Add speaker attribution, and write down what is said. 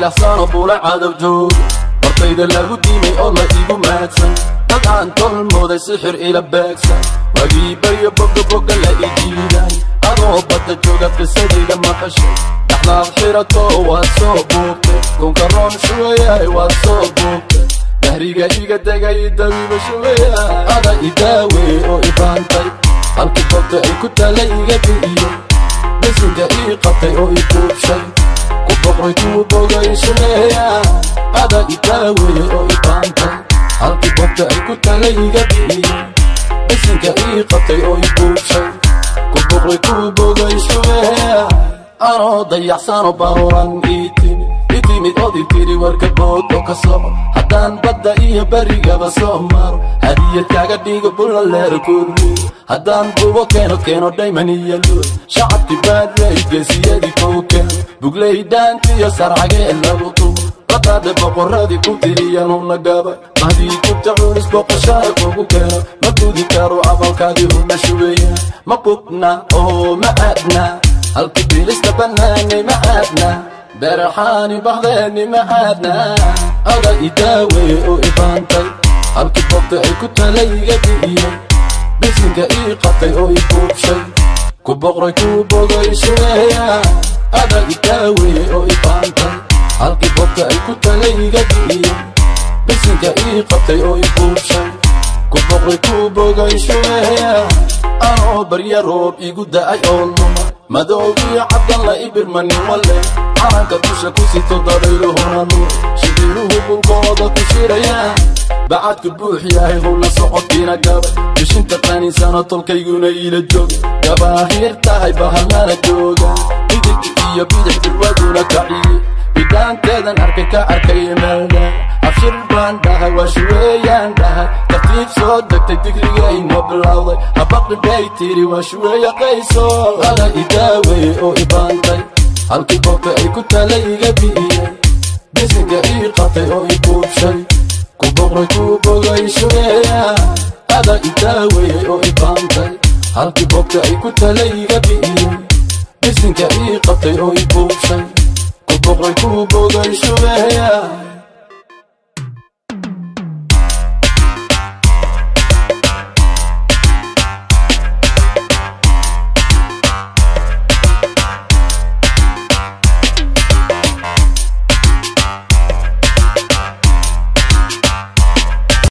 Speaker 1: لحصان بولا عادب جود برطيدا لاغو ديمي الله إيبو ماتسن دقان طول مودا سحر إلى باكسن واجيبا يبقى بقى لا إيجيدا أضو بدا جوغا قصدي لما قشي دحنا بحيرتو واسو بوكتي كون كرون شوية واسو بوكتي دهريقا إيقا دقا يداوي بشوية أدا إداوي أو إبانتي halkii qofta ay ku talay iga biyo bisinka ii qabtay oo ii kuubshay ku boqray ku bogay shuleeya ada idaaweeye oo ii baantay halkii qofta ay ku talay iga biyo bisinka ii qabtay oo ii kuubshay ku boqray ku bogay shuleeya anoo dayaxsan oo baaran itimid oo ditiri warka bood oo ka soco haddaan badda iyo barigaba soo maro hadiyad kaaga dhigo bulla leer kurmi haddaan buubo keeno dhayman iyo luud shacabkii baadray geesiyadii kowken bugley dhaantiyo sarcagee lagu tumo qadaadhe boqorradii ku tiriyanuna gabay mahdii kubta culis boqoshaara kugu keeno ma gudi karo camalkaadii una shubeeya ma bugna oo ma aadna halkii bilista bannaanay ma aadna beraxaani baxdeeni ma aadna ada idaaweeye oo ibaantay halkii qofta ay ku talay iga biyo bisinka ii qabtay oo ii kuubshay ku boqray ku bogay shuleeya ada idaaweeye oo ii baantay halkii qofta ay ku talay iga biyo bisinka ii qabtay oo ii kuubshay ku boqray ku bogay shuleeya anoo barya roob igu da'ay oo luma madowgii cabdalla ibirmanin wale calanka dusha ku sito dabayluhuna nuur shibiruhu bulkooda ku shirayaan bacadku buux yahay howla socodkiina gabay bishinta qaninsana tolkayguna iila jooga gabaahir tahay bahalnana jooga midig iyo bidix dirwaduna kaciye bidhaanteedan arkay ka arkaya meelda abshir baan dhahay waa shuweeyaan dhahay tartiib soo degtay digrigayna bilowday habaqi bay tiri waa shuweeya qayso ada idaaweeye oo ibaantay halkii qofta ay ku talay iga bi'iyey bisinka ii qabtay oo ii kuubshay ku boqray ku bogay shuleeya ada idaaweeye oo ii baantay halkii qofta ay ku talay iga bi'iyey bisinka ii qabtay oo ii kuubshay ku boqray ku bogay shuleeya